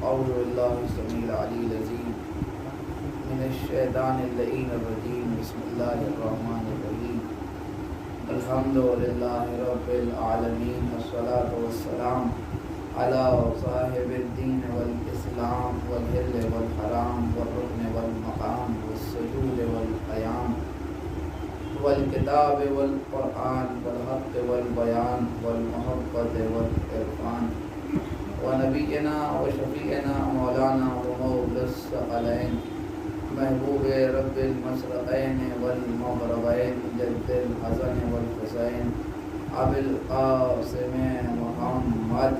أعوذ بالله السميع العلي العظيم من الشيطان اللعين الرجيم. بسم الله الرحمن الرحيم. الحمد لله رب العالمين، والصلاة والسلام على صاحب الدين والإسلام والحل والحرام والركن والمقام والسجود والقيام والكتاب والقرآن والحق والبيان والمحبة والعرفان ونبينا وشفيعنا مولانا ومولى الثقلين محبوب رب المشرقين والمغربين جد الحسن والحسين أبي القاسم محمد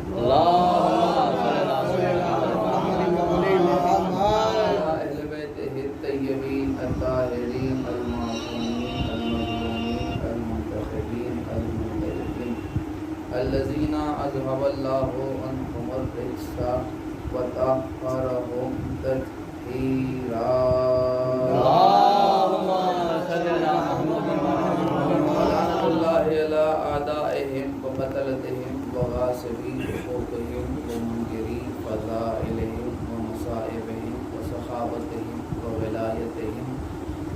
أهل بيته الطيبين الطاهرين المعصومين المظلومين المنتخبين المنتخبين الذين أذهب الله عنهم الرجس وطهرهم تطهيرا. اللهم صل على محمد ولعنة الله على أعدائهم وقتلتهم وغاصبي حقوقهم ومنكري فضائلهم ومصائبهم وسخاوتهم وولايتهم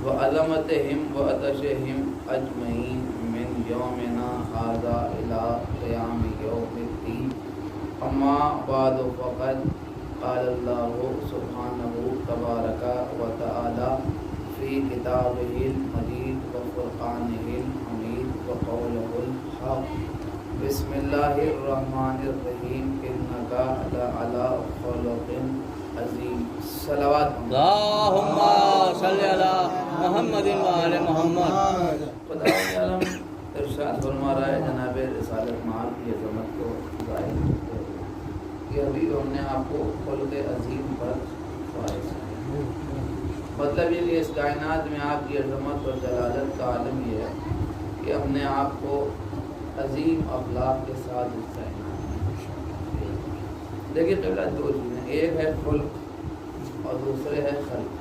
وعظمتهم وعطشهم أجمعين من يومنا هذا إلى قيام يوم الدين. أما بعد فقد قال الله سبحانه تبارك وتعالى في كتابه المجيد وفرقانه الحميد وقوله الحق. بسم الله الرحمن الرحيم. إنك لعلى خلق عظيم. صلوات اللهم صل على محمد وآل محمد. خدا عالم ارشاد فرما رہا ہے جناب رسالت مآب کی عظمت کو ظاہر کرتے ہوئے کہ ابھی ہم نے آپ کو خلق عظیم پر فائز ہے. مطلب یہ کہ اس کائنات میں آپ کی عظمت اور جلالت کا عالم یہ ہے کہ ہم نے آپ کو عظیم اخلاق کے ساتھ اس کائنات میں. دیکھیے قبلہ دو چیزیں، ایک ہے خلق اور دوسرے ہے خلق.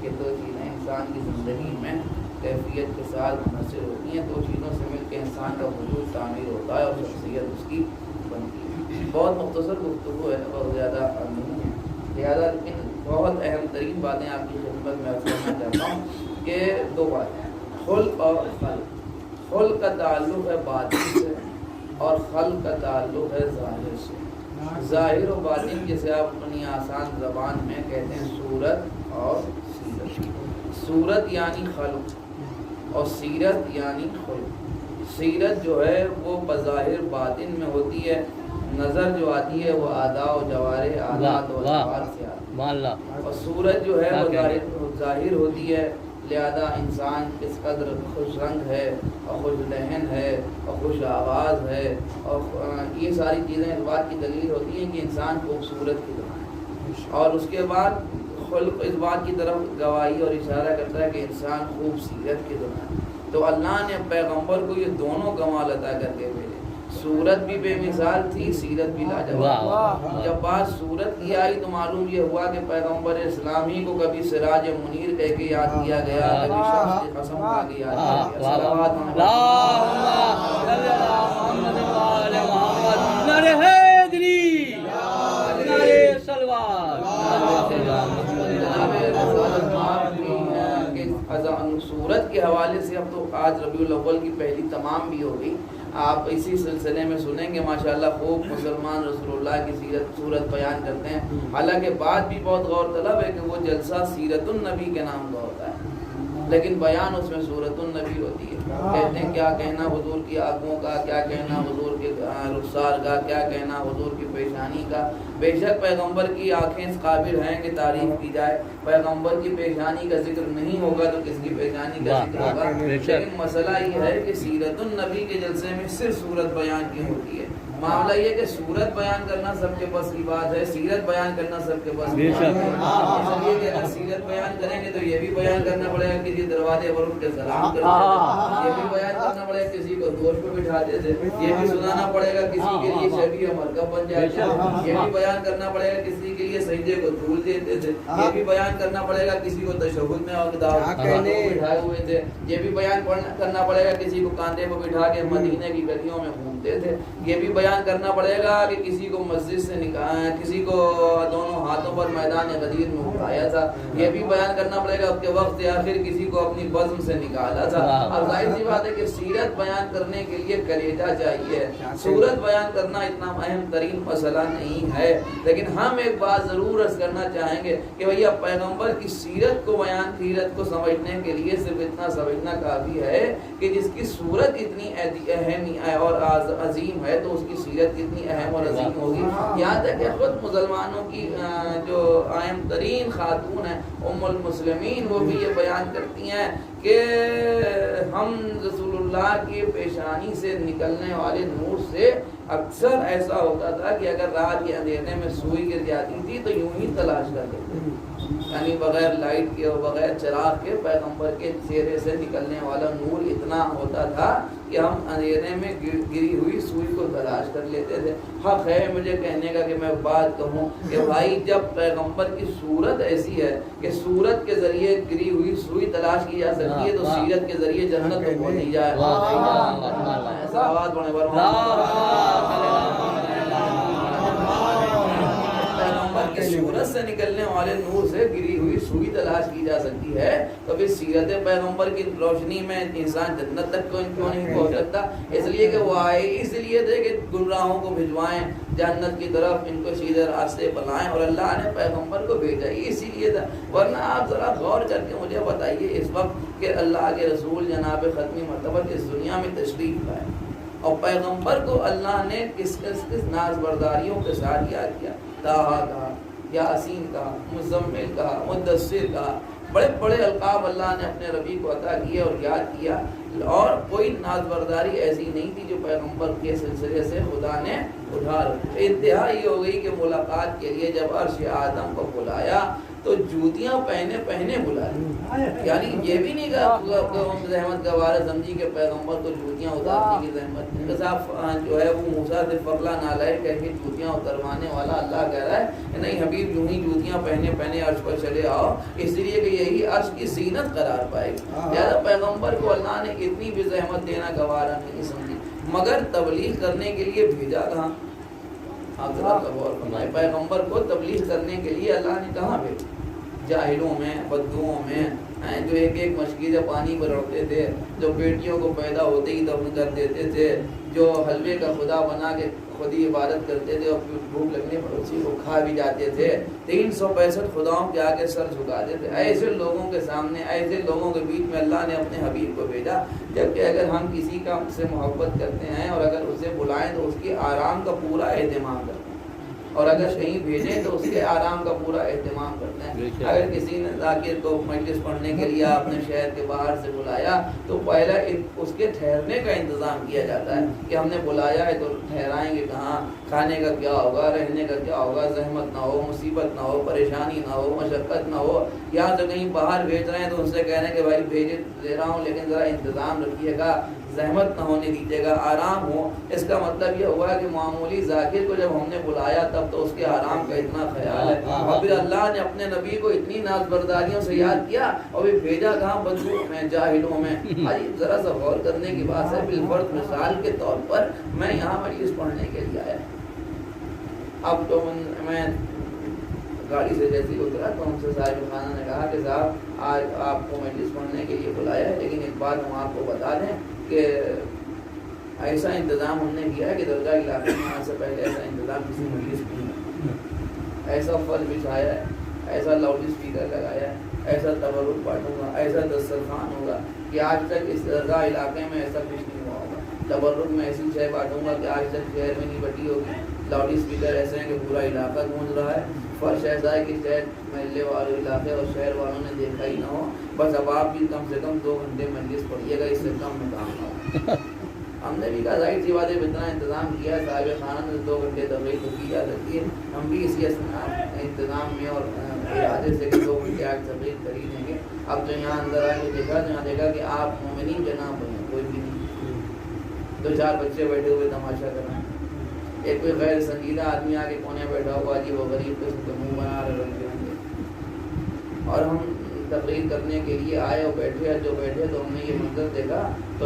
یہ دو چیزیں انسان کی زندگی میں کیفیت کے ساتھ منحصر ہوتی ہیں. دو چیزوں سے مل کے انسان کا وجود تعمیر ہوتا ہے اور شخصیت اس کی بنتی ہے. بہت مختصر گفتگو ہے، بہت زیادہ نہیں ہے، لہٰذا لیکن بہت اہم ترین باتیں آپ کی خدمت میں کرنا چاہتا ہوں کہ دو باتیں، خلق اور خلق. خلق کا تعلق ہے باطن سے اور خلق کا تعلق ہے ظاہر سے. ظاہر و باطن جسے آپ اپنی آسان زبان میں کہتے ہیں صورت اور سیرت. صورت یعنی خلق اور سیرت یعنی خلق. سیرت جو ہے وہ بظاہر باطن میں ہوتی ہے، نظر جو آتی ہے وہ اعضاء و جوارح عادات و اطوار سے آتی ہے، اور صورت جو ہے وہ ظاہر ہوتی ہے. لہذا انسان کس قدر خوش رنگ ہے اور خوش لہن ہے اور خوش آواز ہے، اور یہ ساری چیزیں اس بات کی دلیل ہوتی ہیں کہ انسان خوبصورت کی طرح ہے. اور اس کے بعد خلق اس بات کی طرف گواہی اور اشارہ کرتا ہے کہ انسان خوب سیرت کی طرح ہے. تو اللہ نے پیغمبر کو یہ دونوں کمال عطا کر کے بھیجے. صورت بھی بے مثال تھی، سیرت بھی لاجواب. جب بات صورت کی آئی تو معلوم یہ ہوا کہ پیغمبر اسلامی کو کبھی سراج منیر کہہ کے یاد کیا گیا، کبھی شمس قسم کہا کے یاد کیا گیا. صلوات صورت کے حوالے سے اب تو آج ربیع الاول کی پہلی تمام بھی ہو گئی. آپ اسی سلسلے میں سنیں گے ماشاءاللہ خوب مسلمان رسول اللہ کی صورت بیان کرتے ہیں. حالانکہ بات بھی بہت غور طلب ہے کہ وہ جلسہ سیرت النبی کے نام کا ہوتا ہے، لیکن بیان اس میں سورت النبی ہوتی ہے. کہتے ہیں کیا کہنا حضور کی آنکھوں کا، کیا کہنا حضور کے رخسار کا، کیا کہنا حضور کی پیشانی کا. بے شک پیغمبر کی آنکھیں اس قابل ہیں کہ تعریف کی جائے. پیغمبر کی پیشانی کا ذکر نہیں ہوگا تو کس کی پیشانی کا ذکر ہوگا. لیکن مسئلہ یہ ہے کہ سیرت النبی کے جلسے میں صرف صورت بیان کی ہوتی ہے. معاملہ یہ کہ صورت بیان کرنا سب کے بس کی بات ہے، سیرت بیان کرنا سب کے بس کی بات ہے. اس لیے کہ اگر سیرت بیان کریں گے تو یہ بھی بیان کرنا پڑے گا کسی دروازے پر اٹھ کے سلام کرتے تھے، یہ بھی بیان کرنا پڑے گا کسی کو دوش پہ بٹھاتے تھے، یہ بھی سنانا پڑے گا کسی کے لیے شبیہ مرکب بن جاتے تھے، یہ بھی بیان کرنا پڑے گا کسی کے لیے سجدے کو دھول دیتے تھے، یہ بھی بیان کرنا پڑے گا کسی کو تشہد میں بٹھائے ہوئے تھے، یہ بھی بیان کرنا پڑے گا کسی کو کاندھے کو بٹھا کے مدینے کی گلیوں میں گھومتے تھے، یہ بھی بیان کرنا پڑے گا کہ کسی کو مسجد سے نکالا، کسی کو دونوں ہاتھوں پر میدان غدیر میں اٹھایا تھا، یہ بھی بیان کرنا پڑے گا کہ وقت آخر کسی کو اپنی بزم سے نکالا تھا۔ اب ظاہر سی بات ہے کہ سیرت بیان کرنے کے لیے کلیجہ چاہیے، صورت بیان کرنا اتنا اہم ترین مسئلہ نہیں ہے، لیکن ہم ایک بات ضرور عرض کرنا چاہیں گے کہ بھئی اب پیغمبر کی سیرت کو بیان، سیرت کو سمجھنے کے لیے صرف اتنا سمجھنا کافی ہے کہ جس کی صورت اتنی اہم اور عظیم ہے تو اس کی سیرت کتنی اہم اور عظیم ہوگی۔ یہاں تک کہ خود مسلمانوں کی جو اہم ترین خاتون ہیں ام المسلمین، وہ بھی یہ بیان کرتی ہیں کہ ہم رسول اللہ کی پیشانی سے نکلنے والے نور سے اکثر ایسا ہوتا تھا کہ اگر رات کے اندھیرے میں سوئی گر جاتی تھی تو یوں ہی تلاش کر لیتے تھے، یعنی بغیر لائٹ کے اور بغیر چراغ کے پیغمبر کے چہرے سے نکلنے والا نور اتنا ہوتا تھا کہ ہم اندھیرے میں گری ہوئی سوئی کو تلاش کر لیتے تھے۔ حق ہے مجھے کہنے کا کہ میں بات کہوں کہ بھائی جب پیغمبر کی صورت ایسی ہے کہ صورت کے ذریعے گری ہوئی سوئی تلاش کی جا سکتی ہے تو سیرت کے ذریعے جنت کو پہنچی جائے۔ ایسا آواز بڑھے کی صورت سے نکلنے والے نور سے گری ہوئی سوئی تلاش کی جا سکتی ہے تو پھر سیرت پیغمبر کی روشنی میں انسان جنت تک کیوں نہیں پہنچ سکتا؟ اس لیے کہ وہ آئے اس لیے تھے کہ گمراہوں کو بھجوائیں جنت کی طرف، ان کو سیدھے راستے بلائیں، اور اللہ نے پیغمبر کو بھیجا اسی لیے تھا۔ ورنہ آپ ذرا غور کر کے مجھے بتائیے اس وقت کہ اللہ کے رسول جناب ختمی مرتبہ اس دنیا میں تشریف لائے اور پیغمبر کو اللہ نے کس ناز برداریوں کے ساتھ یاد کیا، طٰہٰ کہا، یاسین کہا، مزمل کہا، مدثر کہا، بڑے بڑے القاب اللہ نے اپنے ربی کو عطا کیے اور یاد کیا، اور کوئی ناز برداری ایسی نہیں تھی جو پیغمبر کے سلسلے سے خدا نے اٹھا رکھی۔ انتہا یہ ہو گئی کہ ملاقات کے لیے جب عرش اعظم کو بلایا تو جوتیاں پہنے بلایا، یعنی یہ بھی نہیں کہا زحمت گوارا سمجھی کہ پیغمبر کو جوتیاں اتارنے کی زحمت نہیں، صاحب جو ہے وہ موسیٰ سے فضلہ نہ لائے کہ جوتیاں اتروانے والا اللہ کہہ رہا ہے کہ نہیں حبیب یوں ہی جوتیاں پہنے عرش پر چلے آؤ، اس لیے کہ یہی عرش کی زینت قرار پائے گی۔ لہٰذا پیغمبر کو اللہ نے اتنی بھی زحمت دینا گوارا نہیں سمجھی، مگر تبلیغ کرنے کے لیے بھیجا کہاں؟ آپ ذرا غور فرمائیں، پیغمبر کو تبلیغ کرنے کے لیے اللہ نے کہاں بھیجا؟ جاہلوں میں، بدوؤں میں، جو ایک ایک مشکیزہ پانی پر رکھتے تھے، جو بیٹیوں کو پیدا ہوتے ہی دفن کر دیتے تھے، جو حلوے کا خدا بنا کے خود ہی عبادت کرتے تھے اور بھوک لگنے پر اسی کو کھا بھی جاتے تھے، 365 خداؤں کے آگے سر جھکاتے تھے، ایسے لوگوں کے سامنے، ایسے لوگوں کے بیچ میں اللہ نے اپنے حبیب کو بھیجا۔ جبکہ اگر ہم کسی کا سے محبت کرتے ہیں اور اگر اسے بلائیں تو اس کے آرام کا پورا اہتمام کرتے ہیں، اور اگر کہیں بھیجیں تو اس کے آرام کا پورا اہتمام کرتے ہیں۔ اگر کسی نے ذاکر کو مجلس پڑھنے کے لیے اپنے شہر کے باہر سے بلایا تو پہلا اس کے ٹھہرنے کا انتظام کیا جاتا ہے کہ ہم نے بلایا ہے تو ٹھہرائیں گے کہاں، کھانے کا کیا ہوگا، رہنے کا کیا ہوگا، زحمت نہ ہو، مصیبت نہ ہو، پریشانی نہ ہو، مشقت نہ ہو۔ یا تو کہیں باہر بھیج رہے ہیں تو ان سے کہنے کہ بھائی بھیجے دے رہا ہوں لیکن ذرا انتظام رکھیے گا، زحمت نہ ہونے دیجیے گا، آرام ہو۔ اس کا مطلب یہ ہوا کہ معمولی ذاکر کو جب ہم نے بلایا تب تو اس کے آرام کا اتنا خیال ہے، اور پھر اللہ نے اپنے نبی کو اتنی ناز برداریوں سے یاد کیا اور پھر بھیجا کہاں؟ بدو میں، جاہلوں میں۔ ذرا سا غور کرنے کی بات ہے، بالفرض مثال کے طور پر میں یہاں مجلس پڑھنے کے لیے آیا، اب تو میں گاڑی سے جیسے اترا تو ہم سے صاحب خانہ نے کہا کہ صاحب آج آپ کو مجلس پڑھنے کے لیے بلایا ہے، لیکن ایک بات ہم آپ کو بتا دیں کہ ایسا انتظام ہم نے کیا ہے کہ درگاہ علاقے میں آنے سے پہلے ایسا انتظام کسی مجلس نہیں ہے، ایسا پھل بچھایا ہے، ایسا لاؤڈ اسپیکر لگایا ہے، ایسا تبرک بانٹوں گا، ایسا دسترخوان ہوگا کہ آج تک اس درگاہ علاقے میں ایسا کچھ نہیں ہوا ہوگا۔ تبرک میں ایسی شے بانٹوں گا کہ آج تک شہر میں نہیں بٹی ہوگی۔ لاؤڈ اسپیکر ایسے ہیں کہ پورا علاقہ گونج رہا ہے، فرش ایسا ہے کہ شہر محلے والوں علاقے اور شہر والوں نے دیکھا ہی نہ ہو۔ بس اب آپ بھی کم سے کم 2 گھنٹے مجلس پڑھیے گا، اس سے کم میں کام نہ ہو۔ ہم نے بھی کہا ظاہر سی بات ہے اتنا انتظام کیا ہے، صاحب خانہ میں 2 گھنٹے تقریر تو کی جا سکتی ہے، ہم بھی اسی انتظام میں اور ارادے سے 2 گھنٹے آج تقریر کر ہی دیں گے۔ اب جو یہاں اندر آ کے دیکھا تو یہاں دیکھا کہ آپ مومنین جناب ہیں، کوئی بھی نہیں، 2-4 بچے بیٹھے ہوئے تماشا کر رہے ہیں، ایک کوئی غیر سنجیدہ آدمی آ کے کونے بیٹھا ہوا جی وہ غریب قسم کا منہ بنا رہے ہیں، اور ہم تقریر کرنے کے لیے آئے اور بیٹھے، جو بیٹھے تو ہم نے یہ منظر دیکھا تو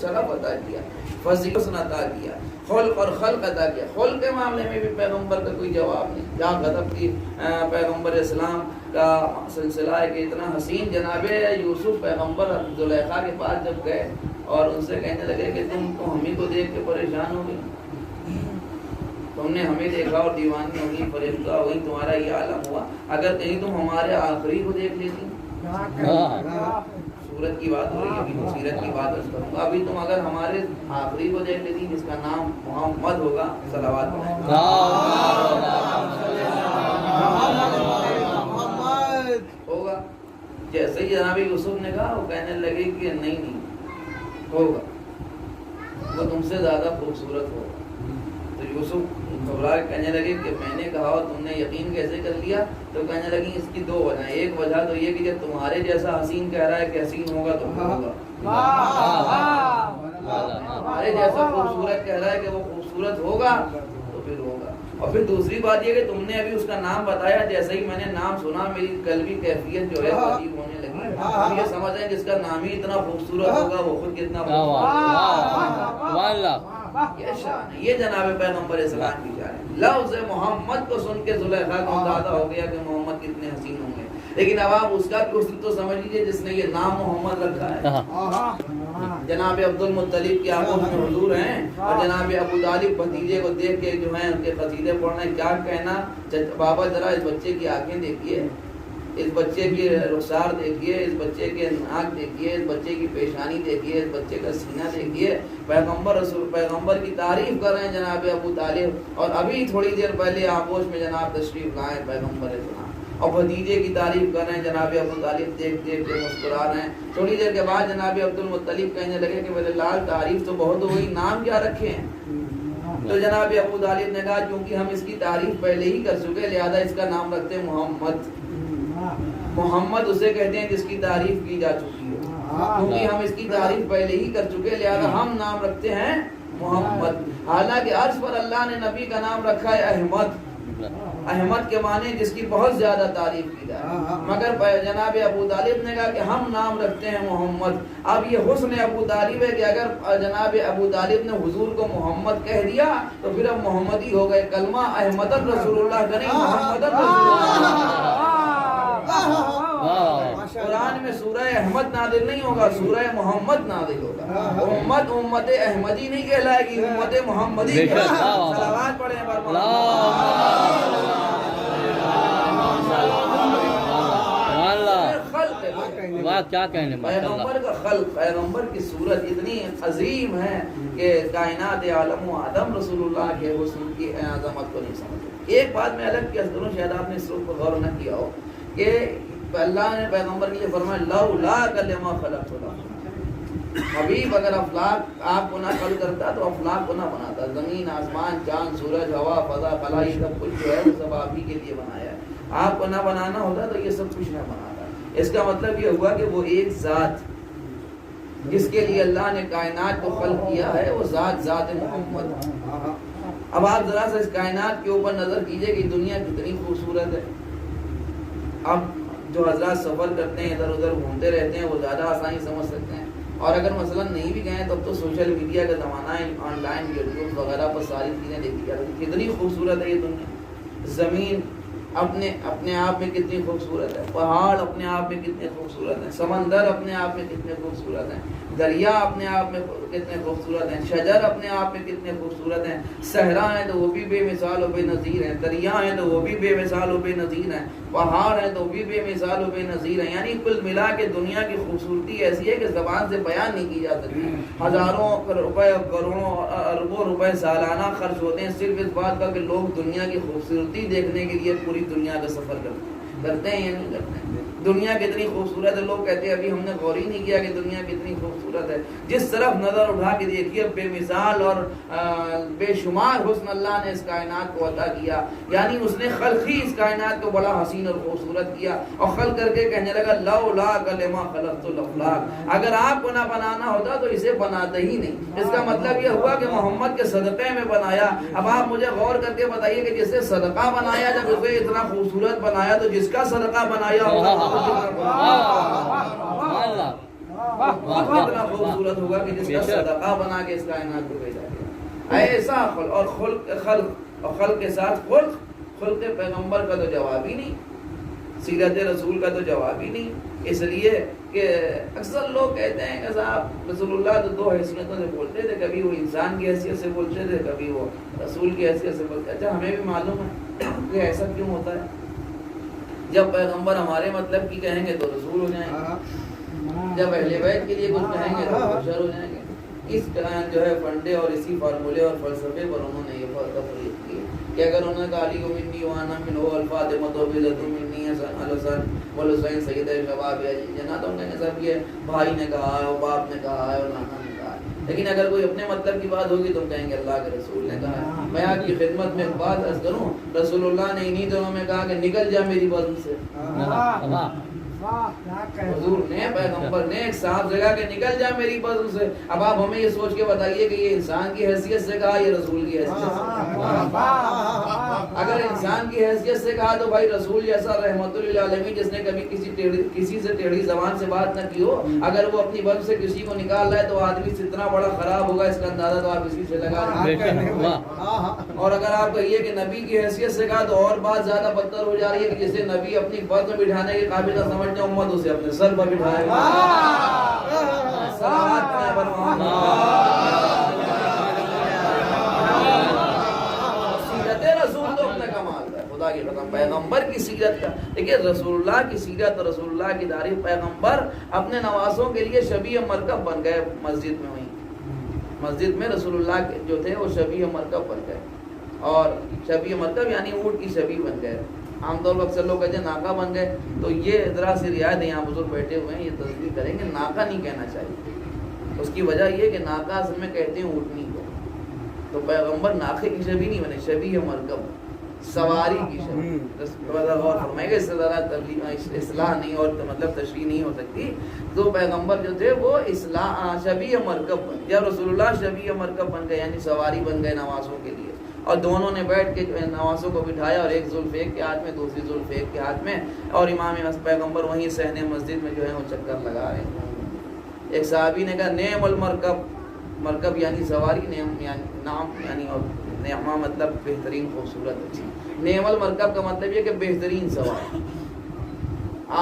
شرف عطا کیا، فضیلت عطا کیا، خلق اور خلق عطا کیا. خلق کے معاملے میں بھی پیغمبر کا کوئی جواب نہیں. جہاں غضب کی پیغمبر اسلام کا سلسلہ ہے کہ اتنا حسین جناب یوسف پیغمبر زلیخا کے پاس جب گئے اور ان سے کہنے لگے کہ تم تو ہمیں کو دیکھ کے پریشان ہو گئی، تم نے ہمیں دیکھا اور دیوانی ہوگی، فریفتہ ہوئی، تمہارا یہ عالم ہوا، اگر کہیں تم ہمارے آخری کو دیکھ لیتی. سورت کی بات ہو رہی ہے، ابھی سیرت کی بات کروں گا. ابھی تم اگر ہمارے آخری کو دیکھ لیتی جس کا نام محمد ہوگا، صلوات ہوگا. جیسے ہی جناب یوسف نے کہا وہ کہنے لگے کہ نہیں ہوگا، وہ تم سے زیادہ خوبصورت ہوگا. تو یوسف گھبرا کے کہنے لگے کہ میں نے کہا اور تم نے یقین کیسے کر لیا؟ تو کہنے لگی اس کی دو وجہ. ایک وجہ تو یہ کہ جب تمہارے جیسا حسین کہہ رہا ہے کہ حسین ہوگا تو ہوگا، ہمارے جیسا خوبصورت کہہ رہا ہے کہ وہ خوبصورت ہوگا تو پھر ہوگا. اور پھر دوسری بات یہ کہ تم نے ابھی اس کا نام بتایا، جیسے ہی میں نے نام سنا میری قلبی کیفیت جو ہے عجیب ہونے لگی. ہم یہ سمجھ رہے ہیں جس کا نام ہی اتنا خوبصورت ہوگا وہ خود کتنا یہ شان ہے. یہ جناب پیغمبر اسلام کی شان ہے. لفظ محمد کو سن کے زلیخا کو اندازہ ہو گیا کہ محمد کتنے حسین ہوں گے. لیکن اب آپ اس کا حسن تو سمجھ لیجیے جس نے یہ نام محمد رکھا ہے. جناب عبد المطلب کی آنکھوں میں حضور ہیں اور جناب ابو طالب بھتیجے کو دیکھ کے جو ہیں ان کے قصیدے پڑھنا ہے. کیا کہنا بابا، ذرا اس بچے کی آنکھیں دیکھیے، اس بچے کی رخسار دیکھیے، اس بچے کے ناک دیکھیے، اس بچے کی پیشانی دیکھیے، اس بچے کا سینہ دیکھیے. پیغمبر کی تعریف کر رہے ہیں جناب ابو طالب. اور ابھی تھوڑی دیر پہلے آغوش میں جناب تشریف لائے پیغمبر اسلام اور بھتیجے کی تعریف کر رہے ہیں. جناب ابو طالب دیکھ دیکھ کے مسکرا رہے ہیں. تھوڑی دیر کے بعد جناب عبد المطلب کہنے لگے کہ میرے لال تعریف تو بہت ہوئی، نام کیا رکھے ہیں؟ تو جناب ابو طالب نے کہا کیونکہ ہم اس کی تعریف پہلے ہی کر چکے لہذا اس کا نام رکھتے ہیں محمد. محمد اسے کہتے ہیں جس کی تعریف کی جا چکی ہو. کیونکہ ہم اس کی تعریف پہلے ہی کر چکے لہذا ہم نام رکھتے ہیں محمد. حالانکہ عرش پر اللہ نے نبی کا نام رکھا ہے احمد. احمد کے معنی جس کی بہت زیادہ تعریف کی جائے، مگر جناب ابو طالب نے کہا کہ ہم نام رکھتے ہیں محمد. اب یہ حسن ابو طالب ہے کہ اگر جناب ابو طالب نے حضور کو محمد کہہ دیا تو پھر اب محمدی ہو گئے. کلمہ احمد رسول اللہ کا نہیں، محمد رسول اللہ. قرآن میں سورہ احمد نازل نہیں ہوگا، سورہ محمد نازل ہوگا. امت احمدی نہیں کہلائے گی، امت محمدی. صلوات پڑھیں کیا کہنے. پیغمبر کا خلق، پیغمبر کی صورت اتنی عظیم ہے کہ کائنات عالم و آدم رسول اللہ کے حسن کی عظمت کو نہیں سمجھتے. ایک بات میں الگ کی حضرت شاید آپ نے اس پر غور نہ کیا ہو کہ اللہ نے پیغمبر کے لیے فرمایا لولا کلمہ خلقت لک. حبیب اگر افلاک آپ کو نہ خلق کرتا تو افلاک کو نہ بناتا. زمین، آسمان، چاند، سورج، ہوا، فضا، خلا، یہ سب کچھ جو ہے وہ سب آپ ہی کے لیے بنایا ہے. آپ کو نہ بنانا ہوتا تو یہ سب کچھ نہ بناتا. اس کا مطلب یہ ہوا کہ وہ ایک ذات جس کے لیے اللہ نے کائنات کو خلق کیا ہے وہ ذات محمد. اب آپ ذرا سا اس کائنات کے اوپر نظر کیجئے کہ دنیا کتنی خوبصورت ہے. اب جو حضرات سفر کرتے ہیں ادھر ادھر گھومتے رہتے ہیں وہ زیادہ آسانی سمجھ سکتے ہیں. اور اگر مثلا نہیں بھی گئے تب تو سوشل میڈیا کا زمانہ ہے، آن لائن یوٹیوب وغیرہ پر ساری چیزیں دیکھی جاتی ہیں. کتنی خوبصورت ہے یہ دنیا. زمین اپنے آپ میں کتنی خوبصورت ہے، پہاڑ اپنے آپ میں کتنے خوبصورت ہیں، سمندر اپنے آپ میں کتنے خوبصورت ہیں، دریا اپنے آپ میں کتنے خوبصورت ہیں، شجر اپنے آپ میں کتنے خوبصورت ہیں، صحرا ہیں تو وہ بھی بے مثال و بے نظیر ہیں، دریا ہیں تو وہ بھی بے مثال و بے نظیر ہیں، پہاڑ ہیں تو وہ بھی بے مثال و بے نظیر ہیں. یعنی کل ملا کے دنیا کی خوبصورتی ایسی ہے کہ زبان سے بیان نہیں کی جا سکتی. ہزاروں روپے، کروڑوں، اربوں روپے سالانہ خرچ ہوتے ہیں صرف اس بات کا کہ لوگ دنیا کی خوبصورتی دیکھنے کے لیے پوری دنیا کا سفر کرتے ہیں یا نہیں کرتے ہیں. دنیا کتنی خوبصورت ہے، لوگ کہتے ہیں ابھی ہم نے غور ہی نہیں کیا کہ دنیا کتنی خوبصورت ہے. جس طرف نظر اٹھا کے دیکھیے بے مثال اور بے شمار حسن اللہ نے اس کائنات کو عطا کیا. یعنی اس نے خلق ہی اس کائنات کو بڑا حسین اور خوبصورت کیا اور خلق کر کے کہنے لگا لولا کلمہ خلقت الافلاک. اگر آپ کو نہ بنانا ہوتا تو اسے بناتے ہی نہیں. اس کا مطلب یہ ہوا کہ محمد کے صدقے میں بنایا. اب آپ مجھے غور کر کے بتائیے کہ جسے صدقہ بنایا، جب اسے اتنا خوبصورت بنایا تو جس کا صدقہ بنایا ہوگا اتنا خوبصورت ہوگا کہ جس کا صدقہ بنا کے اس کائنات کو بھیجا گیا. ایسا خلق کے ساتھ خلق پیغمبر کا تو جواب ہی نہیں, سیرت رسول کا تو جواب ہی نہیں. اس لیے کہ اکثر لوگ کہتے ہیں کہ صاحب رسول اللہ تو دو حیثیتوں سے بولتے تھے, کبھی وہ انسان کی حیثیت سے بولتے تھے, کبھی وہ رسول کی حیثیت سے بولتے. اچھا ہمیں بھی معلوم ہے کہ ایسا کیوں ہوتا ہے. جب پیغمبر ہمارے مطلب کی کہیں گے تو رسول ہو جائیں گے, جب اہل بیت کے لیے کچھ کہیں گے تو بشر ہو جائیں گے. اس جو ہے فنڈے اور اسی فارمولے اور فلسفے پر انہوں نے یہ تفریق کی کہ اگر انہوں نے کہا علی کو منی وانا من هو الفاطمہ تو بذات منی الحسن والحسین سید شباب جنات, تو کہیں گے صاحب یہ بھائی نے کہا ہے, اور باپ نے کہا ہے, اور نانا نے کہا ہے. لیکن اگر کوئی اپنے مطلب کی بات ہوگی تو کہیں گے اللہ کے رسول نے کہا ہے. میں آپ کی خدمت میں ایک بات عرض کروں, رسول اللہ نے انہی دنوں میں کہا کہ نکل جا میری بزم سے. حضور نے پیغمبر نے ایک صاحب جگہ کہ نکل جا میری بزم سے. اب آپ ہمیں یہ سوچ کے بتائیے کہ یہ انسان کی حیثیت سے کہا یا رسول کی حیثیت سے کہا. اگر انسان کی حیثیت سے کہا تو بھائی رسول جیسا رحمت للعالمین جس نے کبھی کسی سے ٹیڑھی زبان سے بات نہ کی ہو, اگر وہ اپنی بزم سے کسی کو نکال رہا ہے تو آدمی اتنا بڑا خراب ہوگا, اس کا اندازہ تو آپ اسی سے لگا لیں. اور اگر آپ کہیے کہ نبی کی حیثیت سے کہا تو اور بات زیادہ بدتر ہو جا رہی ہے کہ جسے نبی اپنی بزم میں بٹھانے کے قابل نہ سمجھ جائے, امت اسے اپنے سر پر بٹھائے. سیرت رسول تو اپنا کمال ہے, خدا کی قسم پیغمبر کی سیرت کا. دیکھیے رسول اللہ کی سیرت, رسول اللہ کی تعریف. پیغمبر اپنے نوازوں کے لیے شبیہ مرکب بن گئے مسجد میں. وہیں مسجد میں رسول اللہ جو تھے وہ شبیہ مرکب بن گئے, اور شبیہ مرکب یعنی اونٹ کی شبیہ بن گئے. عام طور پر اکثر لوگ کہتے ہیں ناکا بن گئے, تو یہ ذرا سی رعایت ہے, یہاں بزرگ بیٹھے ہوئے ہیں یہ تصدیق کریں گے, ناکا نہیں کہنا چاہیے. اس کی وجہ یہ کہ ناکا اصل میں کہتے ہیں اونٹنی کو, تو پیغمبر ناکے کی شبیہ نہیں بنے, شبیہ مرکب سواری کی شبیہ. غور فرمائے گا, اس سے زیادہ اصلاح نہیں اور مطلب تشریح نہیں ہو سکتی. تو پیغمبر جو تھے وہ شبیہ مرکب بن, یا رسول اللہ شبیہ مرکب بن گئے یعنی سواری بن گئے نوازوں کے لیے. اور دونوں نے بیٹھ کے نوازوں کو بٹھایا, اور ایک زلف ایک کے ہاتھ میں, دوسری زلف ایک کے ہاتھ میں, اور امام پیغمبر وہیں صحن مسجد میں جو ہے وہ چکر لگا رہے ہیں. ایک صحابی نے کہا نعم المرکب, مرکب یعنی سواری, نام یعنی اور نعمہ مطلب بہترین, خوبصورت, اچھی. نعم المرکب کا مطلب یہ کہ بہترین سواری.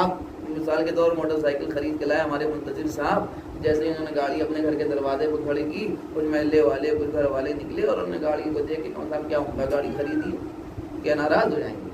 آپ مثال کے طور موٹر سائیکل خرید کے لائے, ہمارے منتظر صاحب جیسے ہی انہوں نے گاڑی اپنے گھر کے دروازے پر کھڑی کی, کچھ محلے والے کچھ گھر والے نکلے اور انہوں نے گاڑی کو دیکھ کے کہا صاحب کیا ہوگا, گاڑی خریدی, کیا ناراض ہو جائیں گے؟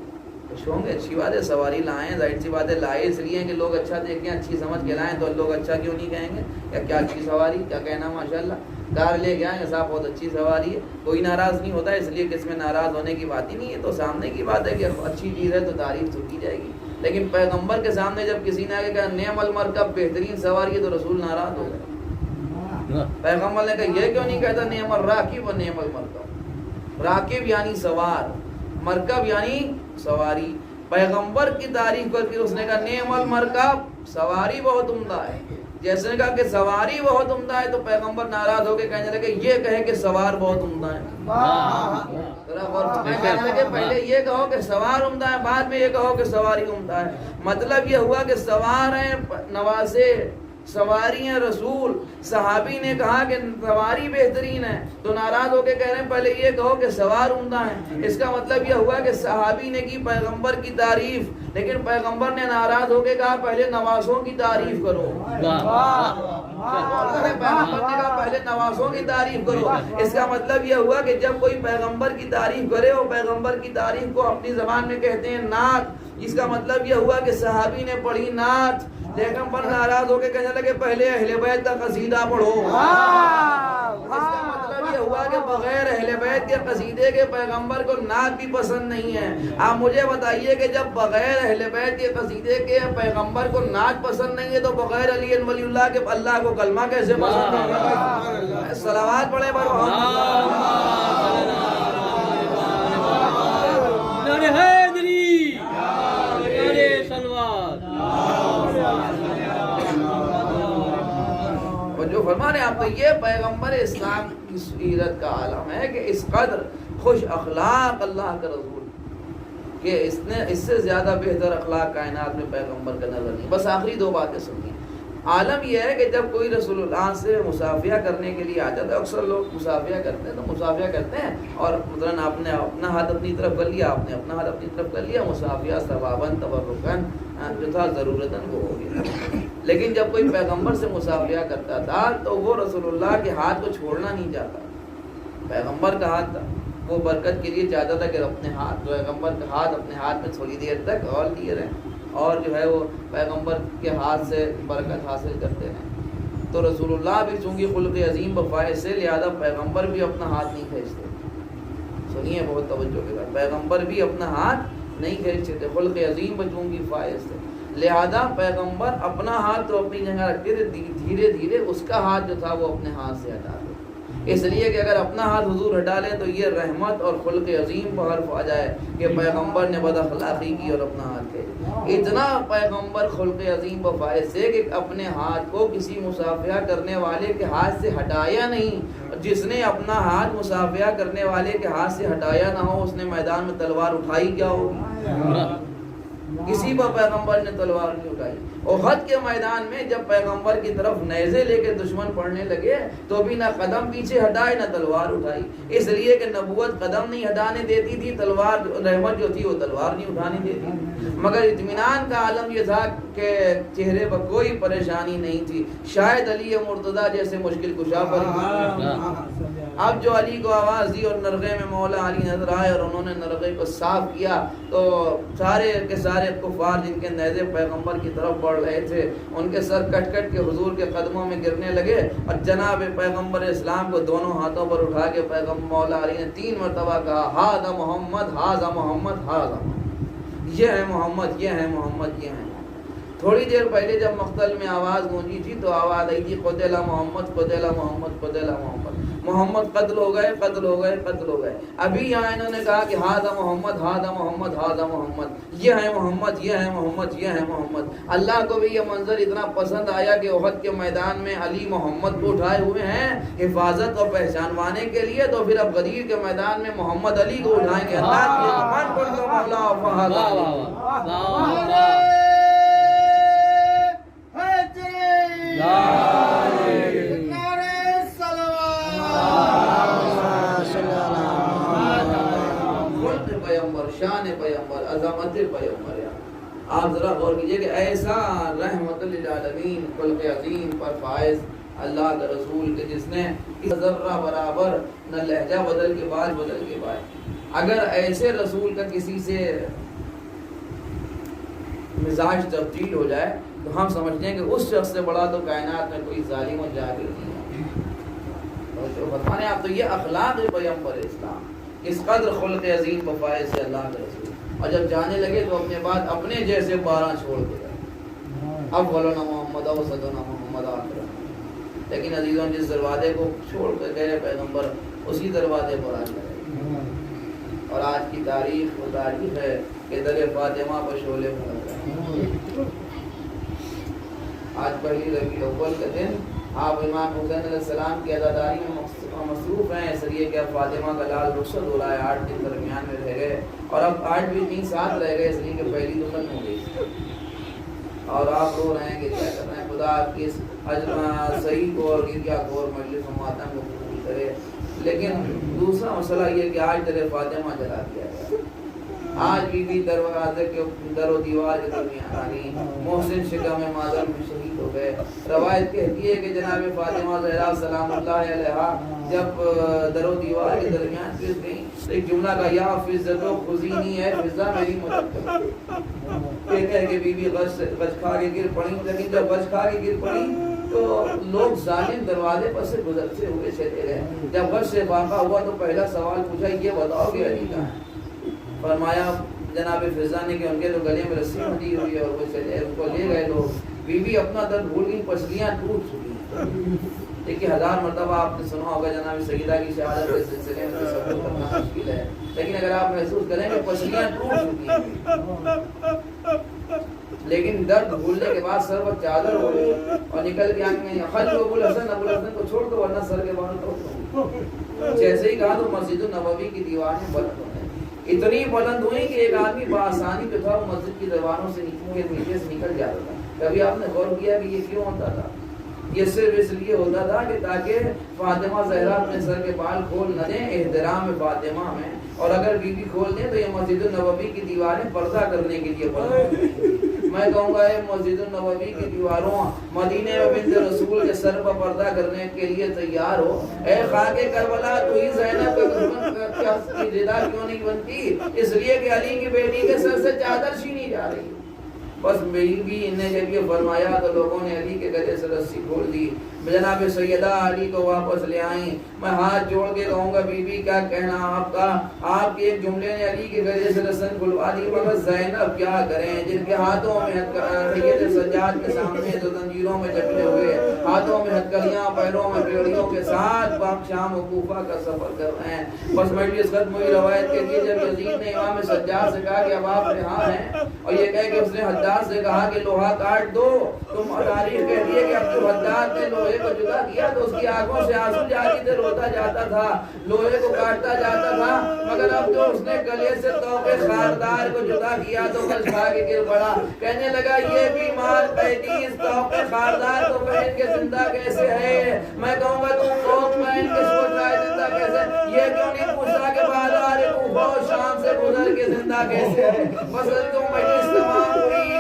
خوش ہوں گے, اچھی بات ہے, سواری لائیں, ظاہر سی بات ہے لائے اس لیے کہ لوگ اچھا دیکھیں, اچھی سمجھ کے لائیں, تو لوگ اچھا کیوں نہیں کہیں گے, کیا اچھی سواری, کیا کہنا ماشاءاللہ. کار لے کے آئیں صاحب بہت اچھی سواری ہے, کوئی ناراض نہیں ہوتا, اس لیے کہ اس میں ناراض ہونے کی بات ہی نہیں ہے. تو سامنے کی بات ہے کہ اچھی چیز ہے تو تعریف تو کی جائے گی. لیکن پیغمبر کے سامنے جب کسی نے آگے کہا نعم المرکب بہترین سواری ہے تو رسول ناراض ہو گئے. پیغمبر نے کہا یہ کیوں نہیں کہتا نعم الراکب و نعم المرکب, راکب یعنی سوار, مرکب یعنی سواری. پیغمبر کی تعریف کر کے اس نے کہا نعم المرکب, سواری بہت عمدہ ہے. جیسے نے کہا کہ سواری بہت عمدہ ہے, تو پیغمبر ناراض ہو کے کہنے لگے یہ کہے کہ سوار بہت عمدہ ہے. کہنے لگے پہلے یہ کہو کہ سوار عمدہ ہے, بعد میں یہ کہو کہ سواری عمدہ ہے. مطلب یہ ہوا کہ سوار ہیں نوازے, سواری ہیں رسول. صحابی نے کہا کہ سواری بہترین ہے, تو ناراض ہو کے کہہ رہے ہیں پہلے یہ کہو کہ سوار عمدہ ہے. اس کا مطلب یہ ہوا کہ صحابی نے کی پیغمبر کی تعریف, لیکن پیغمبر نے ناراض ہو کے کہا پہلے نوازوں کی تعریف کرو. پیغمبر نے کہا پہلے نوازوں کی تعریف کرو. اس کا مطلب یہ ہوا کہ جب کوئی پیغمبر کی تعریف کرے, اور پیغمبر کی تعریف کو اپنی زبان میں کہتے ہیں نعت, اس کا مطلب یہ ہوا کہ صحابی نے پڑھی نعت, لیکن پر ناراض ہو کے کہنے لگے پہلے اہل بیت کا قصیدہ پڑھو. اس کا مطلب یہ ہوا کہ بغیر اہل بیت کے قصیدے کے پیغمبر کو نعت بھی پسند نہیں ہے. آپ مجھے بتائیے کہ جب بغیر اہل بیت کے قصیدے کے پیغمبر کو نعت پسند نہیں ہے, تو بغیر علی ولی اللہ کے اللہ کو کلمہ کیسے پسند ہے؟ صلوات پڑھے بر جو فرما رہے ہیں آپ, تو یہ پیغمبر اسلام کی سیرت کا عالم ہے کہ اس قدر خوش اخلاق اللہ کا رسول کہ اس سے زیادہ بہتر اخلاق کائنات میں پیغمبر کا نظر نہیں. بس آخری دو باتیں سنیے. عالم یہ ہے کہ جب کوئی رسول اللہ سے مصافحہ کرنے کے لیے آ جاتا ہے، اکثر لوگ مصافحہ کرتے ہیں تو مصافحہ کرتے ہیں اور مثلاً آپ نے اپنا ہاتھ اپنی طرف کر لیا، آپ نے اپنا ہاتھ اپنی طرف کر لیا، مصافحہ ثواباً تبرکاً جو تھا ضرورتاً وہ ہو گیا۔ لیکن جب کوئی پیغمبر سے مصافحہ کرتا تھا تو وہ رسول اللہ کے ہاتھ کو چھوڑنا نہیں چاہتا، پیغمبر کا ہاتھ تھا، وہ برکت کے لیے چاہتا تھا کہ اپنے ہاتھ، پیغمبر کا ہاتھ اپنے ہاتھ میں تھوڑی دیر تک اور لیے رہیں اور جو ہے وہ پیغمبر کے ہاتھ سے برکت حاصل کرتے ہیں۔ تو رسول اللہ بھی چونکہ خلق عظیم بفائے سے، لہذا پیغمبر بھی اپنا ہاتھ نہیں کھینچتے، سنیے بہت توجہ کے ساتھ، پیغمبر بھی اپنا ہاتھ نہیں کھینچتے تھے خلق عظیم بچوں کی فائز سے، لہذا پیغمبر اپنا ہاتھ تو اپنی جگہ رکھتے تھے، دھیرے دھیرے اس کا ہاتھ جو تھا وہ اپنے ہاتھ سے ہٹا دے، اس لیے کہ اگر اپنا ہاتھ حضور ہٹا لیں تو یہ رحمت اور خلق عظیم پر حرف آ جائے کہ پیغمبر نے بد اخلاقی کی اور اپنا ہاتھ کھینچا۔ اتنا پیغمبر خلق عظیم بفائز سے کہ اپنے ہاتھ کو کسی مصافحہ کرنے والے کے ہاتھ سے ہٹایا نہیں، جس نے اپنا ہاتھ مصافحہ کرنے والے کے ہاتھ سے ہٹایا نہ ہو اس نے میدان میں تلوار اٹھائی کیا ہوگی؟ کسی پر پیغمبر نے تلوار نہیں اٹھائی۔ احد کے میدان میں جب پیغمبر کی طرف نیزے لے کے دشمن پڑنے لگے تو بھی نہ قدم پیچھے ہٹائے نہ تلوار اٹھائی، اس لیے کہ نبوت قدم نہیں ہٹانے دیتی تھی، تلوار رحمت جو تھی وہ تلوار نہیں اٹھانے دیتی تھی، مگر اطمینان کا عالم یہ تھا کہ چہرے پر کوئی پریشانی نہیں تھی، شاید علی مرتضیٰ جیسے مشکل کشا پر۔ اب جو علی کو آواز دی اور نرغے میں مولا علی نظر آئے اور انہوں نے نرغے کو صاف کیا تو سارے کے سارے کفار جن کے نیزے پیغمبر کی طرف بڑھ رہے تھے ان کے سر کٹ کٹ کے حضور کے قدموں میں گرنے لگے، اور جناب پیغمبر اسلام کو دونوں ہاتھوں پر اٹھا کے پیغمبر مولا علی نے 3 مرتبہ کہا، ہاذا محمد ہاذا محمد ہاذا محمد، یہ ہے محمد یہ ہے محمد یہ ہے۔ تھوڑی دیر پہلے جب مقتل میں آواز گونجی تھی تو آواز آئی تھی قتل محمد قتل محمد قتل محمد، محمد قتل ہو گئے قتل ہو گئے قتل ہو گئے۔ ابھی یہاں انہوں نے کہا کہ ہاذا محمد ہاذا محمد ہاذا محمد، یہ ہے محمد یہ ہے محمد یہ ہے محمد۔ اللہ کو بھی یہ منظر اتنا پسند آیا کہ احد کے میدان میں علی محمد کو اٹھائے ہوئے ہیں حفاظت اور پہچانوانے کے لیے، تو پھر اب غدیر کے میدان میں محمد علی کو اٹھائیں گے۔ اللہ کی رحمت پر تو مولا فہذا شان پیغمبر عظمت پیغمبر۔ آپ ذرا غور کیجئے کہ ایسا رحمت للعالمین خلق عظیم پر فائز اللہ کا رسول کہ جس نے اس ذرہ برابر نہ لہجہ بدل کے بعد بدل کے بعد، اگر ایسے رسول کا کسی سے مزاج تبدیل ہو جائے تو ہم سمجھتے ہیں کہ اس شخص سے بڑا تو کائنات میں کوئی ظالم و جابر نہیں ہے۔ فرمانے آپ تو یہ اخلاق پیغمبر اسلام، اس قدر خلق عظیم بفائز سے اللہ کے رسول، اور جب جانے لگے تو اپنے بعد اپنے جیسے 12 چھوڑ کے گئے، اولنا محمد اوسطنا محمد آخرنا۔ لیکن عزیزوں جس دروازے کو چھوڑ کر گئے پیغمبر اسی دروازے پر آ گئے، اور آج کی تاریخ وہ تاریخ ہے کہ در فاطمہ پر شعلے بھڑک رہے۔ آج پہلی ربیع الاول کا دن، آپ امام حسین علیہ السلام کی عزاداری میں مصروف ہیں، اس لیے کہ اب فاطمہ کا لال رخصت ہو رہا ہے، 8 دن درمیان میں رہ گئے، اور اب 8 بھی نہیں 7 رہ گئے، اس لیے کہ پہلی تو ختم ہو گئی، اور آپ رو رہے ہیں کہ کیا کر رہے ہیں۔ خدا آپ کی اس صحیح کو اور گریا کو اور مجلس و ماتم کو قبول کرے۔ لیکن دوسرا مسئلہ یہ کہ آج در فاطمہ جلا دیا گیا، آج بھی دروازے کے در و دیوار کے درمیان محسن شکم مادر میں شہید ہو گئے۔ روایت کہتی ہے کہ جناب فاطمہ زہرا سلام اللہ علیہا جب در و دیوار کے درمیان پھنس گئی تو ایک جملہ کا یا فضت و خزینی ہے فضا میری مدد کرو، کہہ کے بی بی غش کھا کے گر پڑی، لیکن جب غش کھا کے گر پڑی تو لوگ ظالم دروازے پر سے گزرتے ہوئے چلے گئے۔ جب غش سے واقع ہوا تو پہلا سوال پوچھا یہ بتاؤ کہ علی کہاں ہے؟ فرمایا جناب فضا نے کہ ان کے تو گلے میں رسی بندھی ہوئی ہے اور وہ چلے ان کو لے گئے لوگ۔ بی بی اپنا درد بھول گئی، پسلیاں ٹوٹ چکی۔ دیکھیے 1000 مرتبہ آپ نے سنا ہوگا جناب سیدہ کی شہادت کے سلسلے میں تصور کرنا مشکل ہے، لیکن اگر آپ محسوس کریں کہ پسلیاں ٹوٹ چکی ہیں، لیکن درد بھولنے کے بعد سر پر چادر ہو گئی اور نکل کے آنکھ میں خلو ابو الحسن کو چھوڑ دو ورنہ سر کے باہر توڑ دو۔ جیسے ہی کہا تو مسجد النبوی کی دیوار میں بلند ہونے اتنی بلند ہوئی کہ ایک آدمی بآسانی جو تھا وہ مسجد کی دیواروں سے نیچے سے نکل جاتا تھا۔ کبھی آپ نے غور کیا کہ یہ کیوں ہوتا تھا؟ یہ صرف اس لیے ہوتا تھا کہ تاکہ فاطمہ زہرا اپنے سر کے بال کھول نہ دیں احترام فاطمہ میں، اور اگر بیوی کھول دیں تو یہ مسجد النبوی کی دیواریں پردہ کرنے کے لیے بنی۔ میں کہوں گا یہ مسجد النبوی کی دیواروں مدینے میں بنت رسول کے سر پر پردہ کرنے کے لیے تیار ہو، اے خاک کربلا تو ہی زینب کی جدا کیوں نہیں بنتی؟ اس لیے کہ علی کی بیٹی کے سر سے چادر چھینی جا رہی ہے۔ بس بیوی نے جب یہ فرمایا تو لوگوں نے علی کے گلے سے رسی کھول دی، جناب سیدہ علی کو واپس لے آئیں۔ میں ہاتھ جوڑ کے کہوں گا بی بی کیا کہنا آپ کا؟ آپ کے ایک جملے نے علی کے گلے سے رسن کھلوا دی، مگر زینب کیا کریں جن کے ہاتھوں میں سید سجاد کے سامنے تو زنجیروں میں جکڑے ہوئے، ہاتھوں میں ہتھکڑیاں، پیروں میں بیڑیوں کے ساتھ باپ شام و کوفہ کا سفر کر رہے ہیں۔ بس مجلس ختم ہوئی، روایت کے لیے جب یزید نے امام سجاد سے کہا کہ اب آپ رہا ہیں، اور یہ کہہ کہ اس نے حداد سے کہا کہ لوہا کاٹ دو، تم تاریخ کہتی ہے کہ اب جو حداد نے لوہے کو جدا کیا تو اس کی آنکھوں سے آنسو جاری سے روتا جاتا تھا، لوہے کو کاٹتا جاتا تھا، مگر اب جو اس نے گلے سے توق خاردار کو جدا کیا تو بس کھا کے گر پڑا، کہنے لگا یہ بیمار قیدی اس توق خاردار کو پہن کے زندہ کیسے ہے؟ میں کہوں گا تم توق پہن کے سوچ رہا ہے زندہ کیسے؟ یہ کیوں نہیں پوچھا کہ بازار کوفہ و شام سے گزر کے زندہ کیسے ہے؟ بس تم مجلس تمام ہوئی،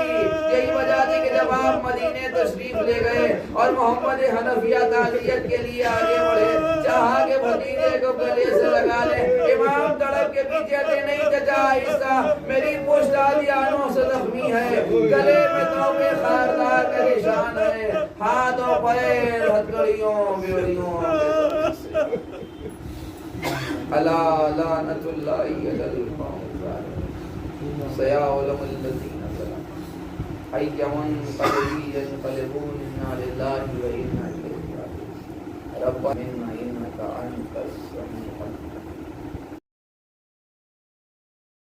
یہی وجہ تھی کہ جب آپ مدینے تشریف لے گئے اور محمد حنفیہ تعزیت کے لیے آگے بڑھے، چاہا کہ بھتیجے کو گلے سے لگا لے، امام تڑپ کے پیچھے تھے، نہیں چچا آہستہ، میری پشت آدھی آنوں سے زخمی ہے، گلے میں توق خاردار کا نشان ہے، ہاتھوں پیر ہتھکڑیوں بیڑیوں الا لعنت اللہ علی القوم الظالمین سیعلم الذین ظلموا ای منقلبی ینقلبون انا للہ و انا الیہ راجعون ربنا